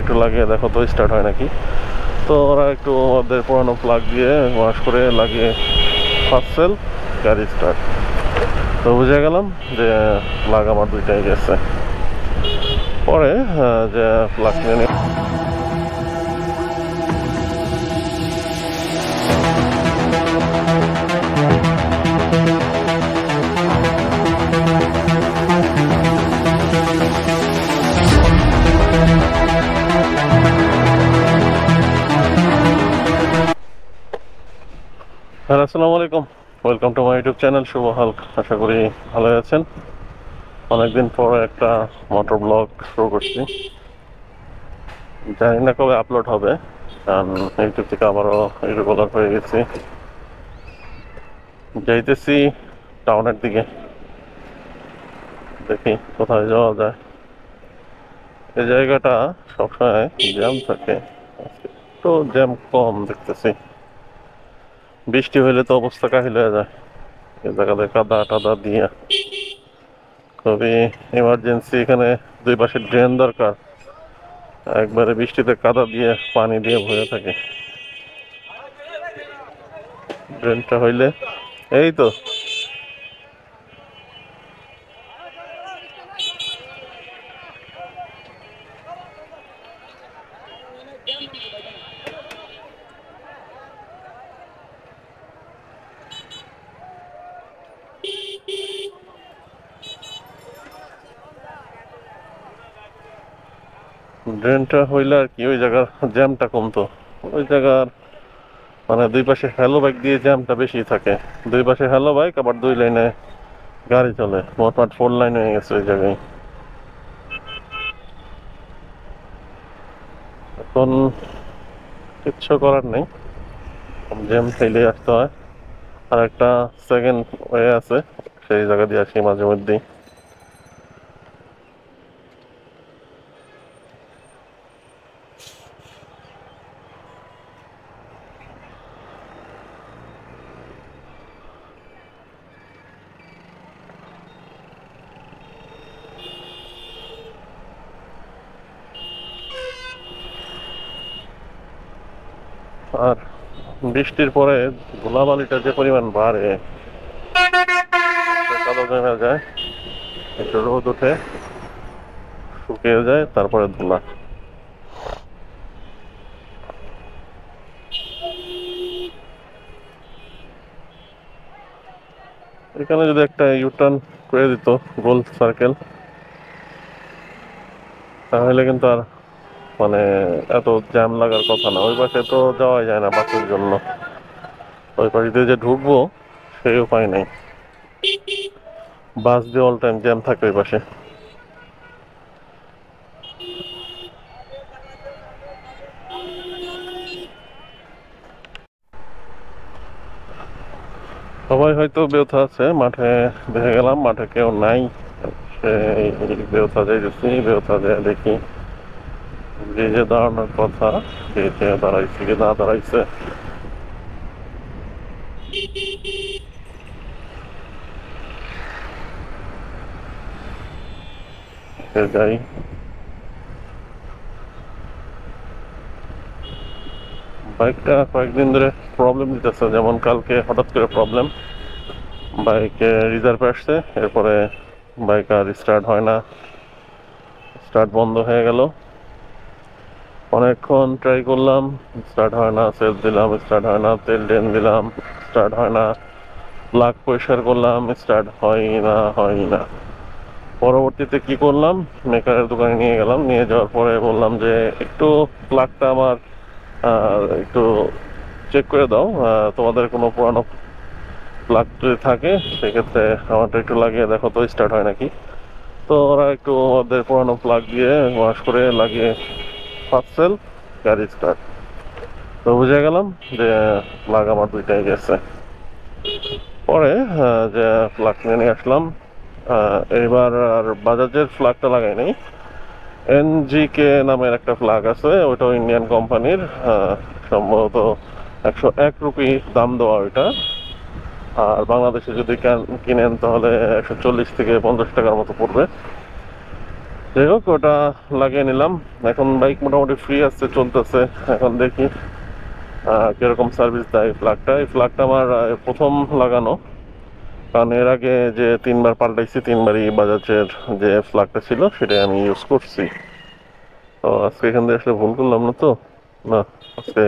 একটু লাগিয়ে দেখো তো স্টার্ট হয় নাকি। তো ওরা একটু ওদের পুরানো প্লাগ দিয়ে ওয়াশ করে লাগিয়ে ফার্স্ট সেল গাড়ি স্টার্ট। তো বুঝে গেলাম যে প্লাগ আমার দুইটাই গেছে। পরে যে প্লাগ নিয়ে হ্যাঁ, আসসালামু আলাইকুম। Welcome to my YouTube channel Shuvo Halok. আশা করি ভালো আছেন। অনেকদিন পরে একটা মোটর ব্লগ শুরু করছি, জানি না কবে আপলোড হবে, কারণ ইউটিউব থেকে আবারও ইরেগুলার হয়ে গেছি। যাইতেছি টাউনের দিকে, দেখি কোথায় যাওয়া যায়। এই জায়গাটা সবসময় জ্যাম থাকে, তো জ্যাম কম দেখতেছি। বৃষ্টি হইলে তো অবস্থা কাহিল হয়ে যায়, এই জায়গাতে কাদা টাদা দিয়ে। খুবই ইমার্জেন্সি, এখানে দুই পাশে ড্রেন দরকার, একবারে বৃষ্টিতে কাদা দিয়ে পানি দিয়ে ভরে থাকে। ড্রেনটা হইলে এই তো ড্রেনটা হইলে আর কি ওই জায়গার জ্যামটা কমতো। ওই জায়গার মানে দুই পাশে হ্যালো বাইক দিয়ে জ্যামটা বেশি থাকে। দুই পাশে হ্যালো বাইক, আবার দুই লাইনে গাড়ি চলে, মোটমাট 4 লাইন হয়ে গেছে ওই জায়গায়। এখন কিচ্ছু করার নেই, জ্যাম ফেলে আসতে হয়। আর একটা সেকেন্ড ওয়ে আছে, সেই জায়গা দিয়ে আসি মাঝে মধ্যেই। আর বৃষ্টির পরে ধুলাবালিটা যে পরিমাণ বাড়ে, কালো জমে যায়, একটু রোদ উঠে শুকিয়ে যায়, তারপরে ধুলা। এখানে যদি একটা ইউটার্ন করে দিত, গোল সার্কেল, তাহলে কিন্তু আর মানে এত জ্যাম লাগার কথা না। ওই পাশে তো যাওয়াই যায় না বাসের জন্য, ওই পাশে দিয়ে যে ঢুকবো সেই উপায় নেই। বাস দিয়ে অল টাইম জ্যাম থাকে ওই পাশে। সবাই হয়তো বেউথা আছে, মাঠে দেখে গেলাম মাঠে কেউ নাই। সেই বেউথা যাইতেছি, বেউথা যায় দেখি যে যে দাঁড়ানোর কথা সে যে দাঁড়াইছে কি না দাঁড়াইছে। সে যাই। বাইকটা কয়েকদিন ধরে প্রবলেম দিতেছে, যেমন কালকে হঠাৎ করে প্রবলেম, বাইকে রিজার্ভ আসছে, এরপরে বাইক আর স্টার্ট হয় না, স্টার্ট বন্ধ হয়ে গেল। অনেকক্ষণ ট্রাই করলাম, স্টার্ট হয় না, সেলফ দিলাম স্টার্ট হয় না, তেল ড্রেন দিলাম স্টার্ট হয় না, প্লাগ পরিষ্কার করলাম স্টার্ট হয় না। পরবর্তীতে কি করলাম, মেকারের দোকানে নিয়ে গেলাম, নিয়ে যাওয়ার পরে বললাম যে একটু প্লাগটা আমার একটু চেক করে দাও, তোমাদের কোনো পুরানো প্লাগ যদি থাকে সেক্ষেত্রে আমারটা একটু লাগিয়ে দেখো তো স্টার্ট হয় নাকি। তো ওরা একটু ওদের পুরানো প্লাগ দিয়ে ওয়াশ করে লাগিয়ে ফার্স্ট সেল গাড়ি স্টার্ট। তো বুঝে গেলাম যে প্লাগ আমার দুইটাই গেছে। পরে যে প্লাগ নিয়ে আসলাম, এইবার আর বাজাজের ফ্ল্যাগটা লাগাই নাই, এনজিকে নামের একটা ফ্ল্যাগ আছে, ওইটাও ইন্ডিয়ান কোম্পানির, সম্ভবত 101 রুপি দাম দেওয়া ওইটা। আর বাংলাদেশে যদি কিনেন তাহলে 140 থেকে 50 টাকার মতো পড়বে। যাই হোক, ওটা লাগিয়ে নিলাম। এখন বাইক মোটামুটি ফ্রি আসছে, চলতেছে। এখন দেখি কিরকম সার্ভিস দেয় ফ্ল্যাগটা। এই ফ্ল্যাগটা আমার প্রথম লাগানো, কারণ এর আগে যে 3বার পাল্টাইছি, 3বারই বাজাজের যে ফ্ল্যাগটা ছিল সেটাই আমি ইউজ করছি। তো আজকে এখান থেকে আসলে ভুল করলাম না তো? না, আজকে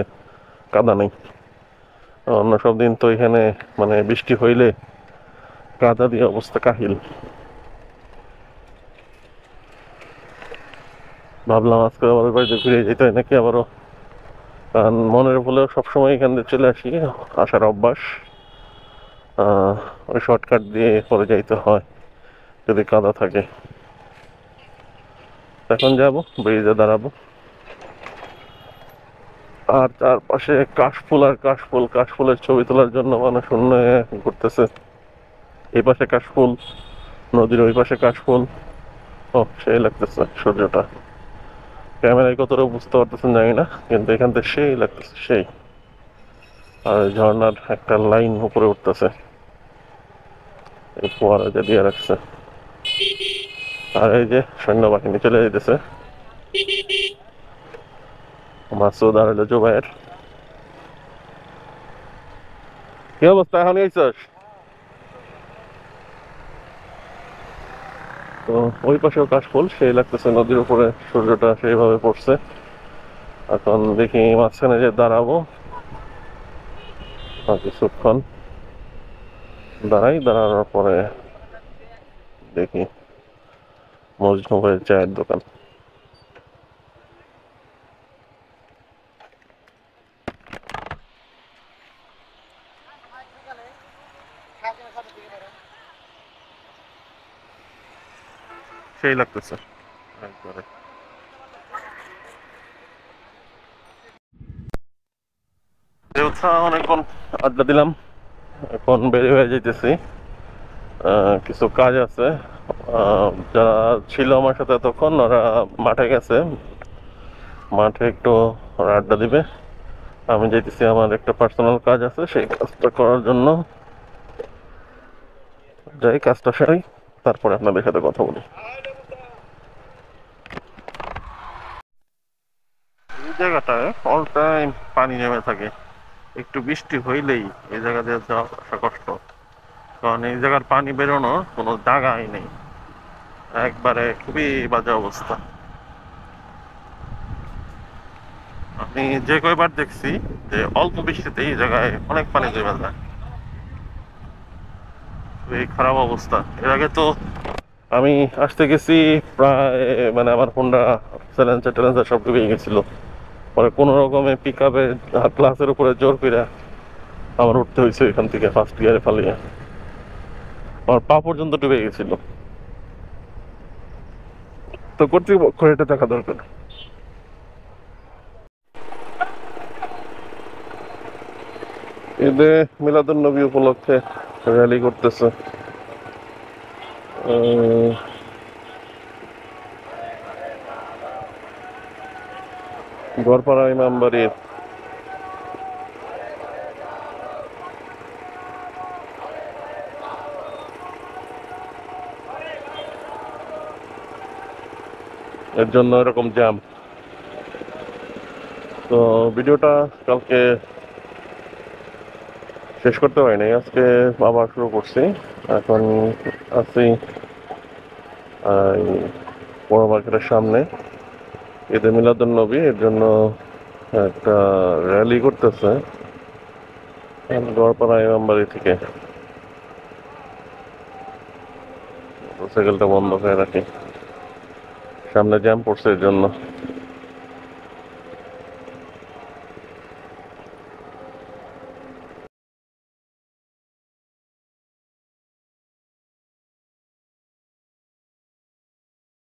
কাদা নেই। অন্য সব দিন তো এখানে মানে বৃষ্টি হইলে কাদা দিয়ে অবস্থা কাহিল। ভাবলাম আজকে আবার ওই বাড়িতে ফিরে যেতে হয় নাকি আবারও, কারণ মনের ভুলেও সবসময় এখান থেকে চলে আসি, আসার অভ্যাস। ওই শর্টকাট দিয়ে পরে যাইতে হয় যদি কাদা থাকে। এখন যাব, ব্রিজে দাঁড়াবো, আর চারপাশে কাশফুল আর কাশফুল। কাশফুলের ছবি তোলার জন্য মানুষ উন্নয়ে ঘুরতেছে। এই পাশে কাশফুল, নদীর ওই পাশে কাশফুল। ও, সেই লাগতেছে সূর্যটা। ক্যামেরায় কতটা বুঝতে পারতেছেন জানি না, কিন্তু এখান থেকে সেই লাগতেছে, সেই। আর ওই ঝর্ণার একটা লাইন উপরে উঠতেছে, এই ফোয়ারা যে দিয়ে রাখছে। আর এই যে সৈন্যবাহিনী চলে যেতেছে, মাসুদ আর হলো জুবাইর। কি অবস্থা, এখন এইছস? তো ওই পাশেও কাশফুল, সেই লাগতেছে। নদীর উপরে সূর্যটা সেইভাবে পড়ছে। এখন দেখি মাঝখানে যে দাঁড়াবো, আর কিছুক্ষণ দাঁড়াই, দাঁড়ানোর পরে দেখি মজনু চায়ের দোকান। সেই লাগতেছে একবারে। অনেকক্ষণ আড্ডা দিলাম, এখন বেরিয়ে হয়ে যাইতেছি। কিছু কাজ আছে। যারা ছিল আমার সাথে তখন, ওরা মাঠে গেছে, মাঠে একটু ওরা আড্ডা দিবে। আমি যাইতেছি, আমার একটা পার্সোনাল কাজ আছে, সেই কাজটা করার জন্য। যাই, কাজটা সারি, তারপরে আপনাদের সাথে কথা বলি। এই জায়গাটায় অল টাইম পানি নেমে থাকে, একটু বৃষ্টি হইলেই এই জায়গা দিয়ে যাওয়া আসা কষ্ট। কারণ এই জায়গার পানি বেরোনোর কোনো জায়গাই নেই, একবারে খুবই বাজে অবস্থা। আমি যে কয়বার দেখছি যে অল্প বৃষ্টিতে এই জায়গায় অনেক পানি জমে যায়, এই খারাপ অবস্থা। এর আগে তো আমি আসতে গেছি প্রায়, মানে আমার হোন্ডা চ্যালেঞ্জার ট্যালেঞ্জার সব ডুবে গেছিল। পরে কোনো রকমে পিক আপে ক্লাসের উপরে জোর করে আমার উঠতে হয়েছে এখান থেকে, ফার্স্ট গিয়ারে ফালিয়ে। আমার পা পর্যন্ত ডুবে গেছিল। তো কর্তৃপক্ষ এটা দেখা দরকার। ঈদে মিলাদুন নবী উপলক্ষে র্যালি করতেছে। গড়পাড়া ইমামবাড়ির এর জন্য এরকম জ্যাম। তো ভিডিওটা কালকে শেষ করতে পারিনি, আজকে আবার শুরু করছি। এখন আছি বড় মার্কেটের সামনে, ঈদে মিলাদুন নবী, এর জন্য একটা র্যালি করতেছে গড়পাড়া ইমামবাড়ি থেকে। মোটরসাইকেলটা বন্ধ করে রাখি, সামনে জ্যাম পড়ছে এর জন্য।